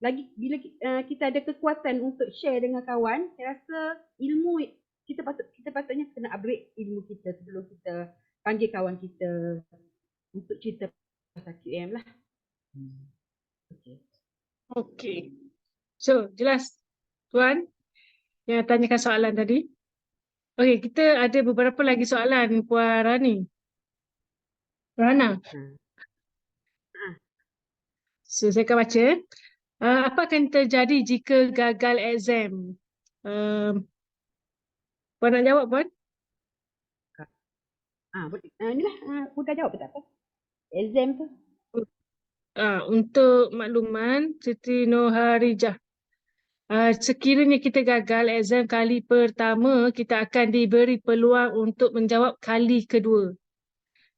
Lagi bila kita ada kekuatan untuk share dengan kawan, saya rasa ilmu kita patutnya kena upgrade ilmu kita sebelum kita panggil kawan kita untuk cerita pasal QM lah. Okey. So, jelas Tuan yang tanyakan soalan tadi. Okey, kita ada beberapa lagi soalan Puan Rana. So, saya akan baca. Apa akan terjadi jika gagal exam? Puan nak jawab, Puan? Inilah, mudah jawab tak apa. Exam tu. Untuk makluman, Siti Nurharijah. Sekiranya kita gagal exam kali pertama, kita akan diberi peluang untuk menjawab kali kedua.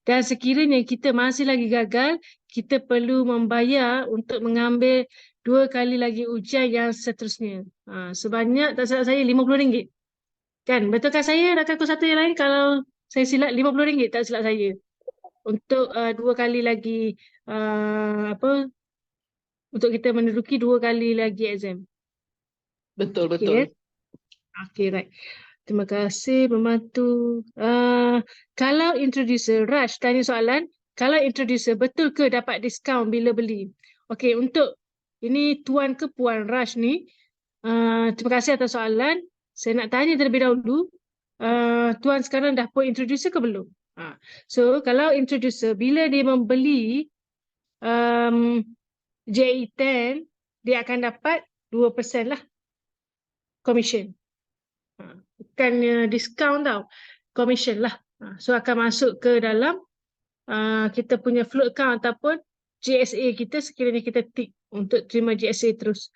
Dan sekiranya kita masih lagi gagal, kita perlu membayar untuk mengambil 2 kali lagi ujian yang seterusnya. Sebanyak, tak silap saya, RM50. Kan? Betulkah saya rakan satu yang lain kalau saya silap RM50 tak silap saya. Untuk 2 kali lagi untuk kita menduduki 2 kali lagi exam. Betul. Okay, right. Terima kasih membantu. Kalau introducer, Raj tanya soalan, kalau introducer betul ke dapat diskaun bila beli? Okey, untuk ini Tuan ke Puan Raj ni, terima kasih atas soalan. Saya nak tanya terlebih dahulu, Tuan sekarang dah pun introducer ke belum? So, kalau introducer, bila dia membeli JE10, dia akan dapat 2% lah commission. Bukannya diskaun tau, commission lah. So akan masuk ke dalam kita punya float account ataupun GSA kita sekiranya kita tick untuk terima GSA terus.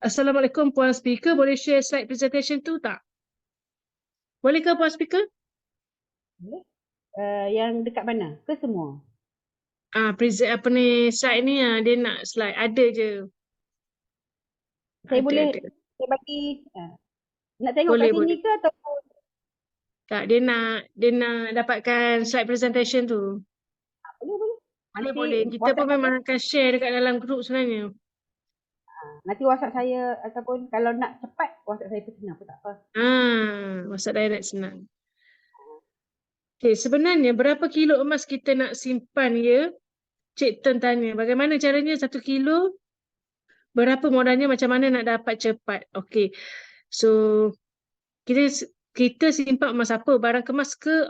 Assalamualaikum Puan Speaker, boleh share slide presentation tu tak? Boleh ke Puan Speaker? Yang dekat mana? Ke semua? Slide ni dia nak slide, ada je. Saya boleh, saya bagi, nak tengok kat sini ke ataupun? Tak, dia nak dapatkan slide presentation tu. Boleh. Kita pun memang akan share dekat dalam grup sebenarnya. Nanti WhatsApp saya ataupun kalau nak cepat, WhatsApp saya pun senang pun tak apa. WhatsApp direct senang. Okay, sebenarnya berapa kilo emas kita nak simpan ya? Cik Tun tanya, bagaimana caranya 1 kilo? Berapa modalnya, macam mana nak dapat cepat? Okay, so kita simpan emas apa? Barang kemas ke?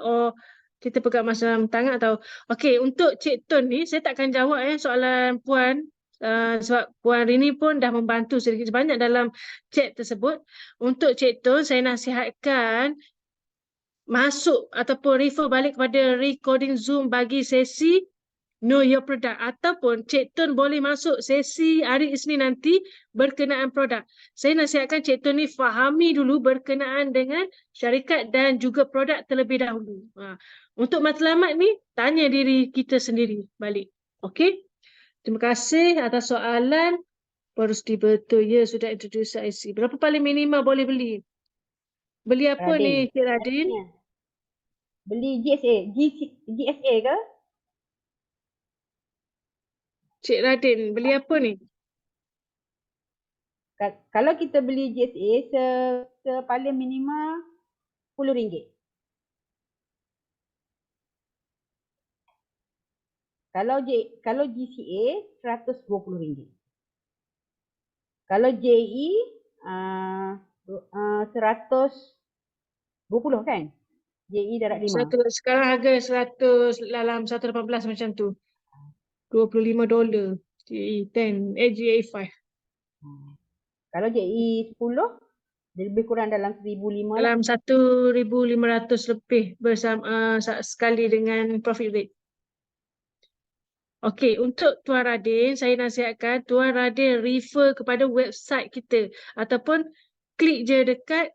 Kita pegang emas dalam tangan atau? Okay, untuk Cik Tun ni, saya takkan jawab soalan Puan. Sebab Puan Rini pun dah membantu sedikit sebanyak dalam chat tersebut. Untuk Cik Tun, saya nasihatkan masuk ataupun refer balik kepada recording Zoom bagi sesi Know Your Product, ataupun Cik Tun boleh masuk sesi hari Isnin nanti berkenaan produk. Saya nasihatkan Cik Tun ni fahami dulu berkenaan dengan syarikat dan juga produk terlebih dahulu. Untuk matlamat ni, tanya diri kita sendiri balik. Okey? Terima kasih atas soalan. Harus dibetul ya, sudah introduce IC. Berapa paling minima boleh beli? Beli apa ni Cik Radin? Beli GSA ke? Cik Radin, beli apa ni? Kalau kita beli GSA, paling minima RM10. Kalau GCA, RM120. Kalau JE, 120 kan? JE darab 5. Sekarang harga 100 dalam 118 macam tu. $25. GE10, GE5. Kalau JE 10, dia lebih kurang dalam 1,500 dalam 1,500 lebih bersama sekali dengan profit rate. Okey, untuk Tuan Radin, saya nasihatkan Tuan Radin refer kepada website kita ataupun klik je dekat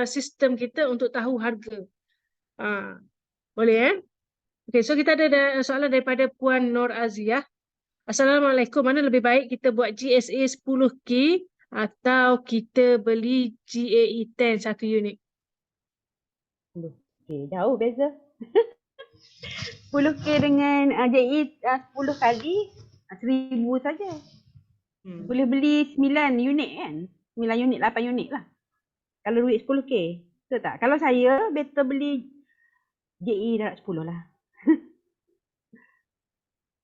sistem kita untuk tahu harga. Boleh Okey, so kita ada soalan daripada Puan Nur Aziah. Assalamualaikum, mana lebih baik kita buat GSA 10K atau kita beli GAE 10 satu unit? Okay, jauh beza. 10K dengan JE 10 kali 1,000 saja. Boleh beli 9 unit kan? 9 unit, 8 unit lah. Kalau duit 10K. Betul tak? Kalau saya, better beli JE darab 10 lah.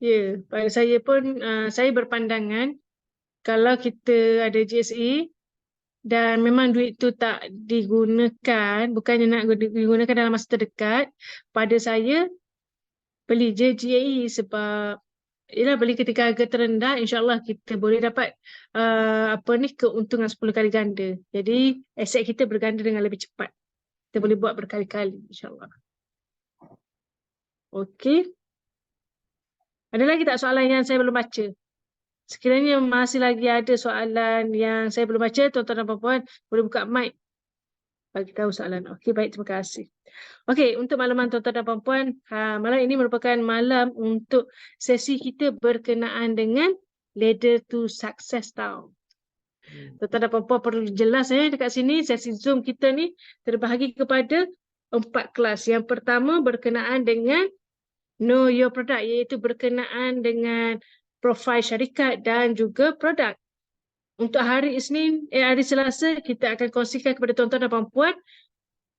Ya, pada saya pun saya berpandangan kalau kita ada GSA dan memang duit tu tak digunakan, bukannya nak digunakan dalam masa terdekat, pada saya beli je GAE sebab ialah beli ketika harga terendah, insyaAllah kita boleh dapat keuntungan 10 kali ganda. Jadi aset kita berganda dengan lebih cepat. Kita boleh buat berkali-kali insyaAllah. Okey. Ada lagi tak soalan yang saya belum baca? Sekiranya masih lagi ada soalan yang saya belum baca, tuan-tuan dan puan-puan boleh buka mic bagi tahu soalan. Okey, baik, terima kasih. Okey, untuk makluman tuan-tuan dan puan-puan, malam ini merupakan malam untuk sesi kita berkenaan dengan ladder to success tau. Tuan-tuan dan puan-puan perlu jelas dekat sini sesi Zoom kita ni terbahagi kepada 4 kelas. Yang pertama berkenaan dengan Know Your Product, iaitu berkenaan dengan profil syarikat dan juga produk. Untuk hari Selasa, kita akan kongsikan kepada tuan-tuan dan puan-puan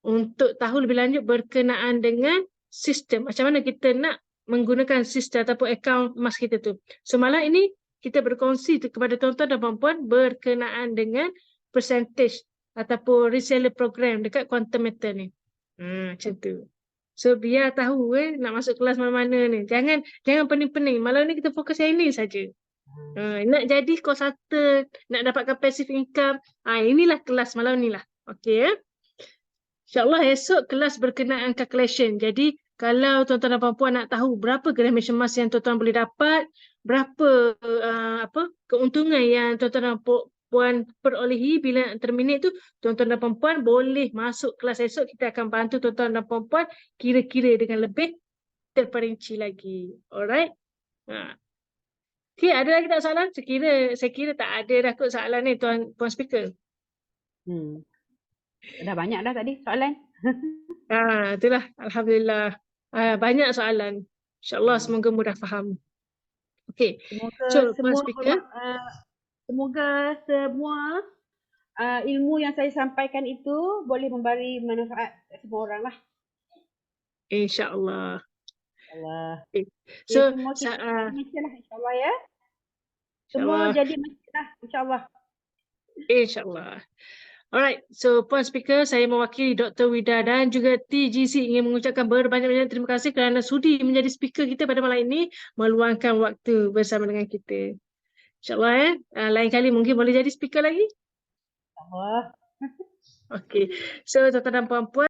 untuk tahu lebih lanjut berkenaan dengan sistem. Macam mana kita nak menggunakan sistem ataupun akaun emas kita tu. So malam ini kita berkongsi kepada tuan-tuan dan puan-puan berkenaan dengan percentage ataupun reseller program dekat Quantum Meter ni. Macam tu. So biar tahu nak masuk kelas mana-mana ni. Jangan pening-pening. Malam ni kita fokus yang ini saja. Nak jadi consultant, nak dapatkan passive income. Inilah kelas malam ni lah. Okey InsyaAllah esok kelas berkenaan calculation. Jadi kalau tuan-tuan dan puan-puan nak tahu berapa gramation emas yang tuan-tuan boleh dapat, berapa keuntungan yang tuan-tuan dan puan perolehi bila terminate tu, tuan-tuan dan puan-puan boleh masuk kelas esok. Kita akan bantu tuan-tuan dan puan-puan kira-kira dengan lebih terperinci lagi. Alright? Okay, ada lagi tak soalan? Saya kira tak ada dah kot soalan ni puan speaker. Dah banyak dah tadi soalan. Itulah. Alhamdulillah. Banyak soalan. InsyaAllah semoga mudah faham. Okay. Semoga semua ilmu yang saya sampaikan itu boleh memberi manfaat semua orang lah. InsyaAllah. Okay. So, semua kita lah insyaAllah ya. Semua jadi masjid lah insyaAllah. InsyaAllah. Alright, so Puan Speaker, saya mewakili Dr. Wida dan juga TGC ingin mengucapkan berbanyak-banyak terima kasih kerana sudi menjadi speaker kita pada malam ini, meluangkan waktu bersama dengan kita. InsyaAllah lain kali mungkin boleh jadi speaker lagi. InsyaAllah. Okay, so tuan-tuan dan puan-puan,